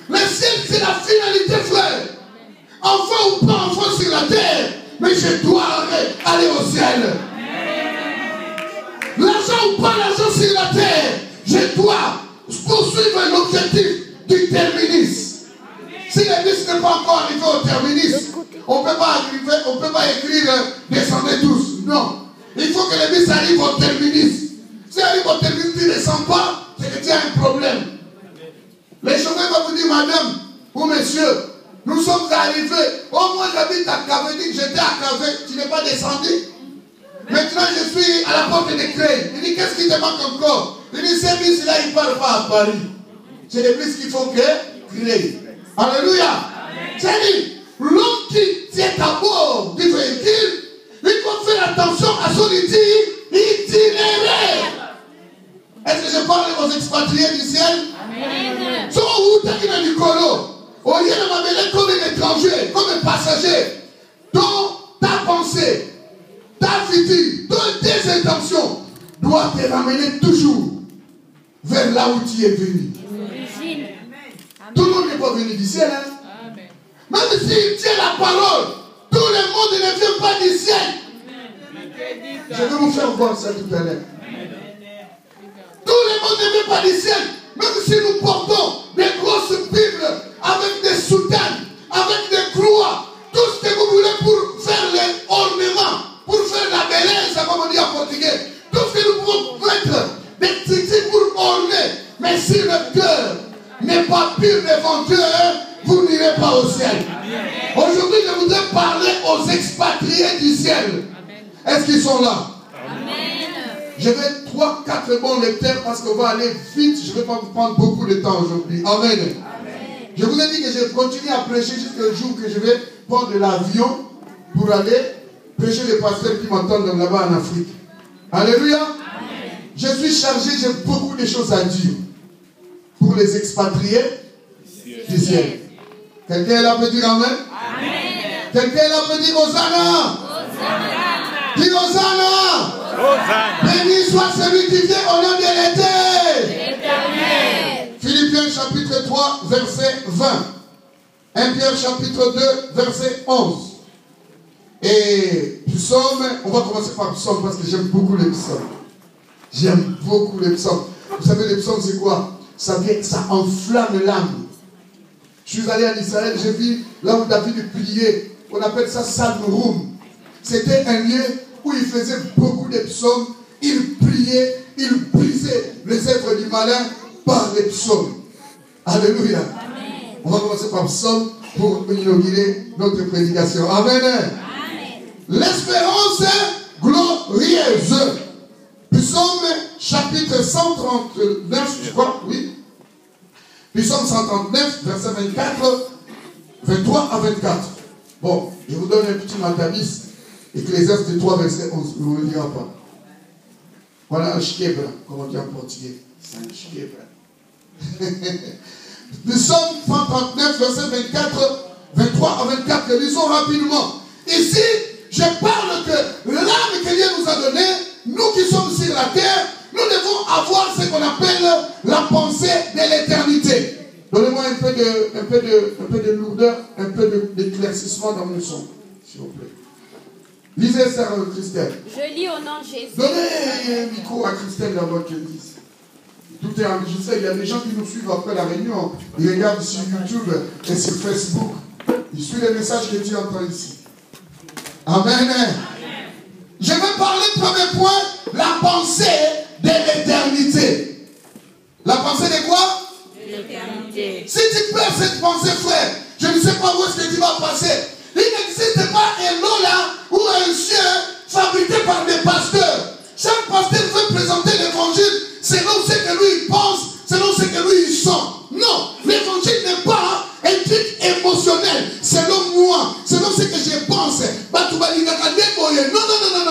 Le ciel, c'est la finalité, frère. Enfant ou pas enfant sur la terre, mais je dois aller au ciel. L'argent ou pas l'argent sur la terre, je dois poursuivre l'objectif du terminus. Si l'église n'est pas encore arrivée au terminus, on ne peut pas écrire descendez tous. Non. Il faut que l'église arrive au terminus. Si elle arrive au terminus, tu ne descends pas, c'est que tu as un problème. Les chauffeurs vont vous dire, madame ou monsieur, nous sommes arrivés. Oh, moi j'habite à Cavendish, j'étais à Cavendish, tu n'es pas descendu. Maintenant je suis à la porte de Créé. Il dit, qu'est-ce qui te manque encore? Il dit, ces bus-là, ils ne parlent pas à Paris. C'est les bus qu'il faut que Créé. Alléluia. C'est-à-dire, l'homme qui tient à bord du véhicule, il faut faire attention à son itinéraire. Est-ce que je parle aux expatriés du ciel? Amen. So, où t'as dit du colo? Au lieu de m'amener comme un étranger, comme un passager, dont ta pensée, ta future, tes intentions doivent te ramener toujours vers là où tu es venu. Tout le monde n'est pas venu du ciel. Hein? Même s'il tient la parole, tout le monde ne vient pas du ciel. Je vais vous faire voir ça tout à l'heure. Tout le monde ne vient pas du ciel. Même si nous portons des grosses Bibles avec des soutanes, avec des croix, tout ce que vous voulez pour faire les ornements, pour faire la belleza, comme on dit en portugais, tout ce que nous pouvons mettre, des titis pour orner. Mais si le cœur n'est pas pur devant Dieu, vous n'irez pas au ciel. Aujourd'hui, je voudrais parler aux expatriés du ciel. Est-ce qu'ils sont là? Je vais 3-4 bons lecteurs parce qu'on va aller vite. Je ne vais pas vous prendre beaucoup de temps aujourd'hui. Amen. Je vous ai dit que je continue à prêcher jusqu'au jour que je vais prendre l'avion pour aller prêcher les pasteurs qui m'entendent là-bas en Afrique. Alléluia. Amen. Je suis chargé, j'ai beaucoup de choses à dire pour les expatriés du ciel. Quelqu'un est là peut dire Amen? Amen. Quelqu'un est là peut dire Hosanna? Dis Hosanna! Béni soit celui qui vient au nom de l'Éternel. Philippiens chapitre 3, verset 20. 1 Pierre chapitre 2, verset 11. Et psaume, on va commencer par psaume parce que j'aime beaucoup les psaumes. J'aime beaucoup les psaumes. Vous savez, les psaumes, c'est quoi? Ça enflamme l'âme. Je suis allé en Israël, j'ai vu là où David priait. On appelle ça Psalm Room. C'était un lieu où il faisait beaucoup de psaumes. Il priait, il brisait les œuvres du malin par les psaumes. Alléluia. Amen. On va commencer par psaume pour inaugurer notre prédication. Amen. Amen. L'espérance glorieuse. Psaume chapitre 139, je crois, oui. Psaume 139, verset 24, 23 à 24. Bon, je vous donne un petit matabis. Ecclésiaste 3, verset 11. On ne le dira pas. Voilà un shkebra, comme on dit en portugais. C'est un shkebra. Psaume 139, verset 24, 23 à 24. Lisons rapidement. Ici, je parle que l'âme que Dieu nous a donnée, nous qui sommes sur la terre, nous devons avoir ce qu'on appelle la pensée de l'éternité. Donnez-moi un peu de lourdeur, un peu d'éclaircissement dans mon son, s'il vous plaît. Lisez ça, Christelle. Je lis au nom de Jésus. Donnez un micro à Christelle d'abord qu'elle dise. Tout est enregistré. Il y a des gens qui nous suivent après la réunion. Ils regardent sur YouTube et sur Facebook. Ils suivent les messages que tu entends ici. Amen. Je vais parler, premier point, la pensée de l'éternité. La pensée de quoi? De l'éternité. Si tu perds cette pensée, frère, je ne sais pas où est-ce que tu vas passer. Il n'existe pas un Lola ou un chien fabriqué par des pasteurs. Chaque pasteur veut présenter l'évangile selon ce que lui il pense, selon ce que lui il sent. Non, l'évangile n'est pas un truc émotionnel, selon moi, selon ce que je pense.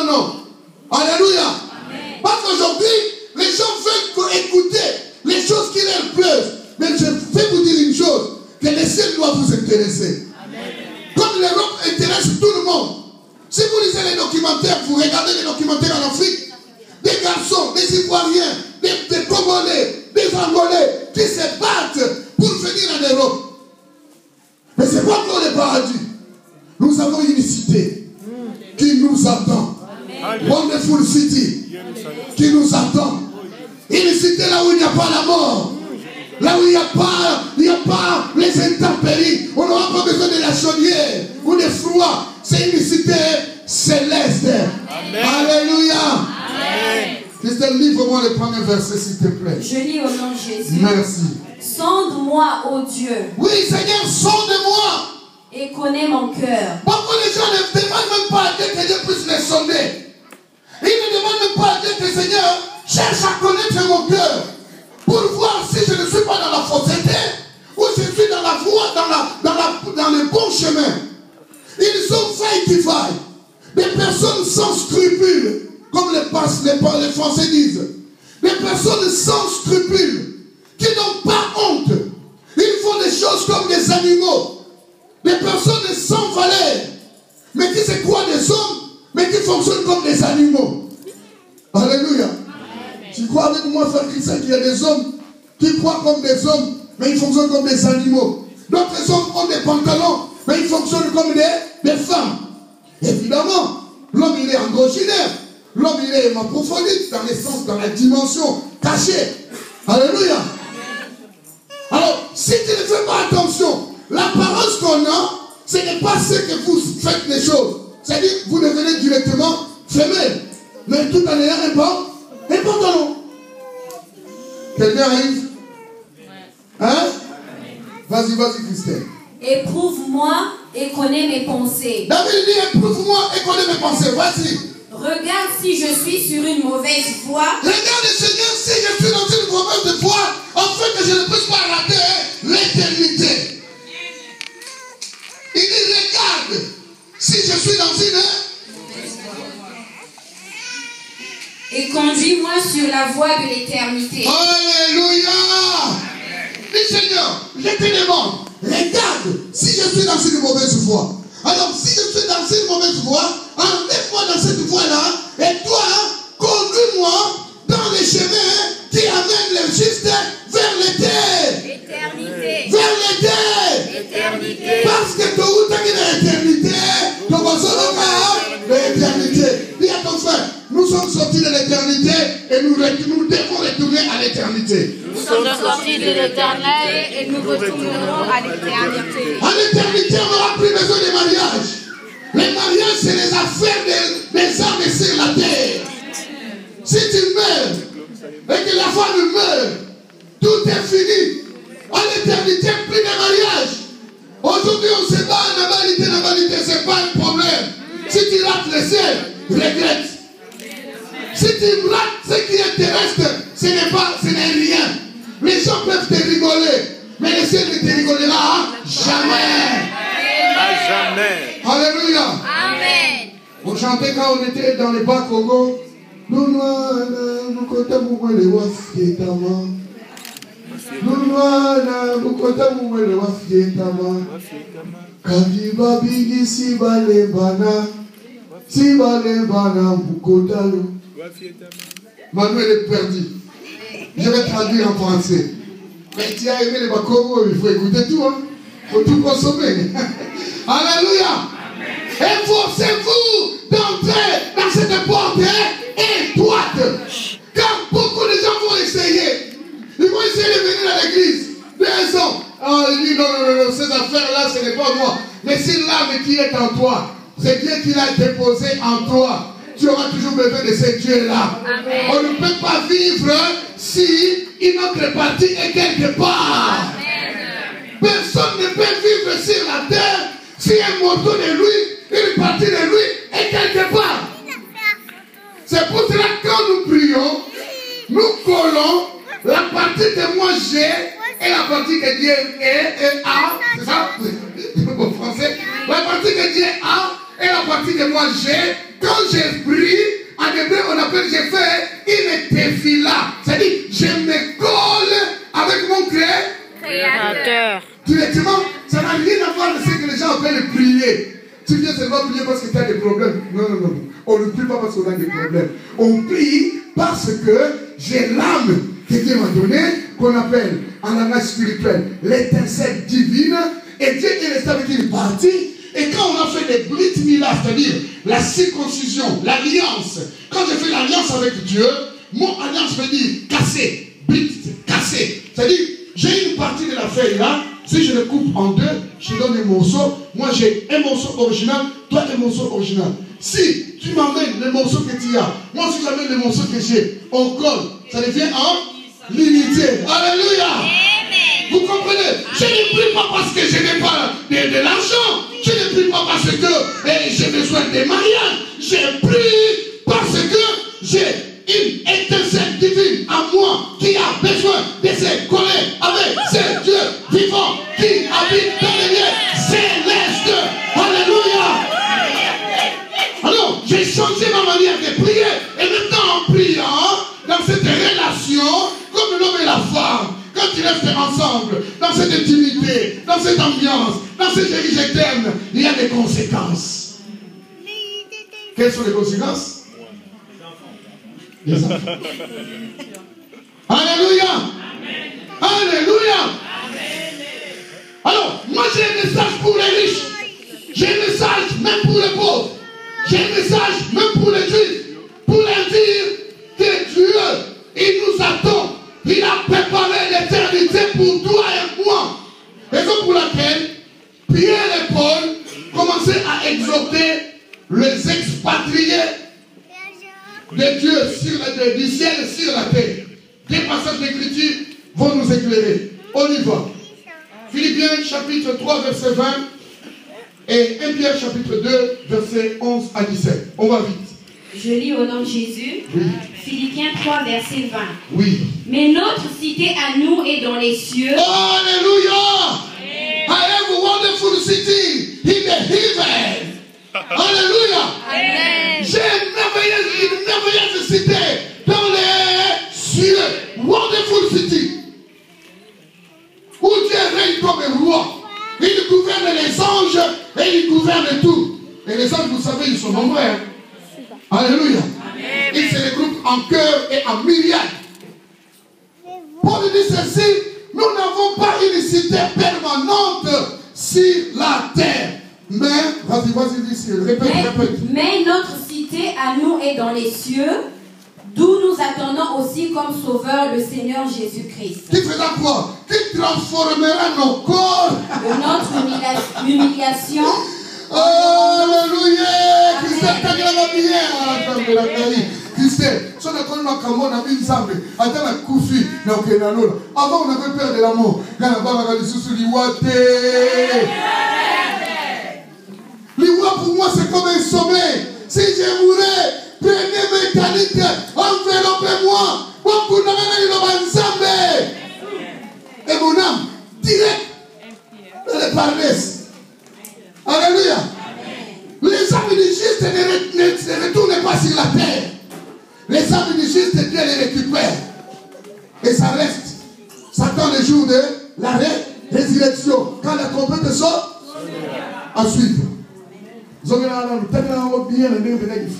Non. Alléluia. Amen. Parce qu'aujourd'hui, les gens veulent écouter les choses qui leur plaisent. Mais je vais vous dire une chose, que le ciel doit vous intéresser. Amen. Comme l'Europe intéresse tout le monde. Si vous lisez les documentaires, vous regardez les documentaires en Afrique, des garçons, des Ivoiriens, des Congolais, des Angolais qui se battent pour trois corps de paradis. Nous avons une cité qui nous attend. Wonderful City qui nous attend. Une cité là où il n'y a pas la mort. Là où il n'y a pas les intempéries. On n'aura pas besoin de la chaudière ou de froid. C'est une cité céleste. Amen. Alléluia. Amen. Christelle, livre-moi le premier verset, s'il te plaît. Je lis au nom de Jésus. Merci. Sonde-moi, ô Dieu. Oui, Seigneur, sonde-moi. Et connais mon cœur. Beaucoup de gens ne demandent même pas à Dieu que Dieu puisse les sonder. Ils ne demandent même pas à Dieu que Seigneur cherche à connaître mon cœur. Pour voir si je ne suis pas dans la fausseté ou je suis dans la voie, dans le bon chemin. Ils ont failli qui faille. Des personnes sans scrupules, comme les Français disent. Des personnes sans scrupules, qui n'ont pas honte. Ils font des choses comme des animaux. Des personnes sans valeur, mais qui se croient des hommes, mais qui fonctionnent comme des animaux. Alléluia. Amen. Tu crois avec moi, frère Christian, qu'il y a des hommes qui croient comme des hommes, mais ils fonctionnent comme des animaux. D'autres hommes ont des pantalons, mais ils fonctionnent comme des femmes. Évidemment, l'homme il est androgynaire. L'homme il est hermaphrodite dans l'essence, dans la dimension cachée. Alléluia. Alors, si tu ne fais pas attention, l'apparence qu'on a, ce n'est pas ce que vous faites les choses. C'est-à-dire que vous devenez directement femelle, mais tout en ayant un pantalon. Quelqu'un arrive? Hein? Vas-y, Christelle. Éprouve-moi et connais mes pensées. David dit, éprouve-moi et connais mes pensées. Vas-y. Regarde si je suis sur une mauvaise voie. Regarde, Seigneur, si je suis dans une mauvaise voie, afin que je ne puisse pas rater l'éternité. Il dit, regarde, si je suis dans une... Et conduis-moi sur la voie de l'éternité. Alléluia. Dis, Seigneur, je te demande, regarde, si je suis dans une mauvaise voie. Alors, si je suis dans une mauvaise voie, enlève-moi dans cette voie-là, et toi, conduis-moi dans les chemins qui amènent les justes vers l'éternité. Vers l'éternité. Parce que tu as l'éternité, tu vas l'éternité. Dis à ton frère, nous sommes sortis de l'éternité et nous devons retourner à l'éternité. Nous sommes sortis de l'éternel et nous retournerons à l'éternité. À l'éternité, on n'aura plus besoin de mariage. Les mariages, c'est les affaires des hommes sur la terre. Si tu meurs et que la femme meurt, tout est fini. À l'éternité, plus de mariage. Aujourd'hui, on se bat en banalité, ce n'est pas un problème. Si tu rates le ciel, regrette. Si tu rates ce qui est terrestre, ce n'est rien. Les gens peuvent te rigoler, mais le ciel ne te rigolera jamais. À jamais. Alléluia. Amen. On chantait quand on était dans les bas Congo. Nous comptons les wafietama. Nous comptons les wafietama. Kaviba bigi si balebana. Si balebana mukotalo. Manuel est perdu. Je vais traduire en français. Mais tu as aimé les Bakongo, il faut écouter tout. Il faut tout consommer. Alléluia. Efforcez-vous d'entrer dans cette porte étroite. Car beaucoup de gens vont essayer. Ils vont essayer de venir à l'église. Des raisons. Il dit non, ces affaires-là, ce n'est pas moi. Mais si l'âme qui est en toi, c'est Dieu qui l'a déposé en toi. Tu auras toujours besoin de ce Dieu-là. On ne peut pas vivre si une autre partie est quelque part. Amen. Personne ne peut vivre sur la terre si un morceau de lui, une partie de lui est quelque part. C'est pour cela que quand nous prions, nous collons la partie de moi j'ai et la partie que Dieu est a. C'est ça? Au français. La partie que Dieu a et la partie de moi j'ai. Quand j'ai pris, en hébreu on appelle, j'ai fait une tefila. C'est-à-dire, je me colle avec mon créateur. Directement, ça n'a rien à voir avec ce que les gens appellent prier. Tu viens seulement prier parce que tu as des problèmes. Non. On ne prie pas parce qu'on a des problèmes. On prie parce que j'ai l'âme que Dieu m'a donnée, qu'on appelle en langage spirituel l'étincelle divine. Et Dieu est resté avec lui parti. Et quand on a fait des brit milah, c'est-à-dire la circoncision, l'alliance, quand j'ai fait l'alliance avec Dieu, mon alliance veut dire casser, brit, casser. C'est-à-dire, j'ai une partie de la feuille là, si je le coupe en deux, je donne un morceau. Moi j'ai un morceau original, toi un morceau original. Si tu m'amènes le morceau que tu as, moi si j'amène le morceau que j'ai, on colle, ça devient en l'unité. Alléluia. Vous comprenez? Je ne prie pas parce que je n'ai pas de l'argent. Je ne prie pas parce que j'ai besoin de mariage. Je prie parce que j'ai une étincelle divine en moi qui a besoin de se coller avec ce Dieu vivant qui habite dans les lieux célestes. Alléluia. Alors, j'ai changé ma manière de prier. Et maintenant, en priant, dans cette relation, comme l'homme et la femme, quand ils restent ensemble, dans cette intimité, dans cette ambiance, dans cette je t'aime, il y a des conséquences. Quelles sont les conséquences? Les enfants. Alléluia. Alléluia. Alors, moi j'ai un message pour les riches. J'ai un message même pour les pauvres. J'ai un message même pour les juifs. Pour leur dire que Dieu, il nous attend. Il a préparé l'éternité pour toi et moi. Raison pour laquelle Pierre et Paul commençaient à exhorter les expatriés de Dieu du ciel sur la terre. Des passages d'écriture vont nous éclairer. On y va. Philippiens chapitre 3 verset 20 et 1 Pierre chapitre 2 verset 11 à 17. On va vite. Je lis au nom de Jésus. Oui. Philippiens 3 verset 20. Oui. Mais notre cité à nous est dans les cieux. Alléluia. I have a wonderful city in the heaven. Alléluia. J'ai une merveilleuse cité dans les cieux. Wonderful city. Où Dieu règne comme un roi. Il gouverne les anges et il gouverne tout. Et les anges, vous savez, ils sont nombreux. Hein? Alléluia. Ils se regroupent en cœur et en myriades. Paul dit ceci, nous n'avons pas une cité permanente sur la terre. Mais, vas-y, dis, répète. Mais notre cité à nous est dans les cieux, d'où nous attendons aussi comme sauveur le Seigneur Jésus-Christ. Qui fera quoi? Qui transformera nos corps de notre humiliation. Alléluia. Christ t'agrava bien. Christ, si on a connu ma camon, on a mis une zambe. Attends la koufi. Avant, on avait peur de la mort. L'iwa pour moi, c'est comme un sommeil. Si je mourais, prenez mes qualités, enveloppez-moi. Et mon âme, direct, dans les parnesses. Alléluia. Les âmes du juste ne retournent pas sur la terre. Les âmes du juste, Dieu les récupère. Et ça reste. Ça attend le jour de la résurrection. Quand la trompette sort, à suivre.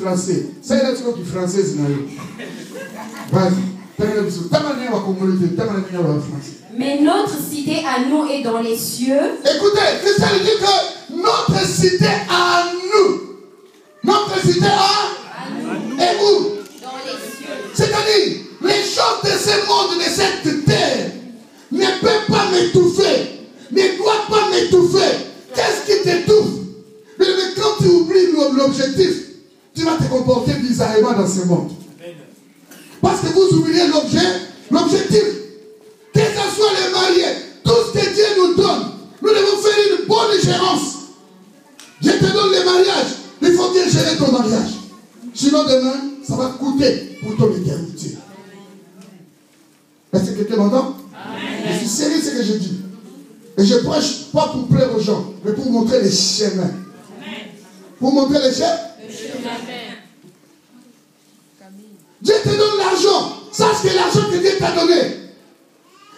Français. C'est là que français. Mais notre cité à nous est dans les cieux. Écoutez, Christ dit que notre cité à nous. Notre cité à nous. Et où? Dans les cieux. C'est-à-dire, les choses de ce monde, de cette terre, ne peuvent pas m'étouffer. Ne doivent pas m'étouffer. Qu'est-ce qui t'étouffe? Mais quand tu oublies l'objectif, tu vas te comporter bizarrement dans ce monde. Parce que vous oubliez l'objectif. Que ce soit les mariés, tout ce que Dieu nous donne, nous devons faire une bonne gérance. Je te donne le mariage, il faut bien gérer ton mariage. Sinon demain, ça va coûter pour ton éternité. Est-ce que quelqu'un m'entend? Je suis sérieux ce que je dis. Et je prêche pas pour plaire aux gens, mais pour montrer les chemins. Pour montrer les chemins. Dieu te donne l'argent. Sache que l'argent que Dieu t'a donné,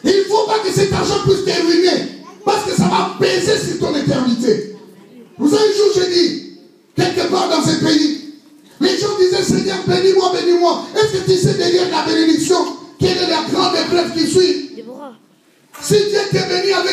il ne faut pas que cet argent puisse te ruiner. Parce que ça va peser sur ton éternité. Vous savez, un jour, j'ai dit, quelque part dans ce pays, les gens disaient, Seigneur, bénis-moi, bénis-moi. Est-ce que tu sais derrière la bénédiction, quelle est la grande épreuve qui suit? Si Dieu te bénit avec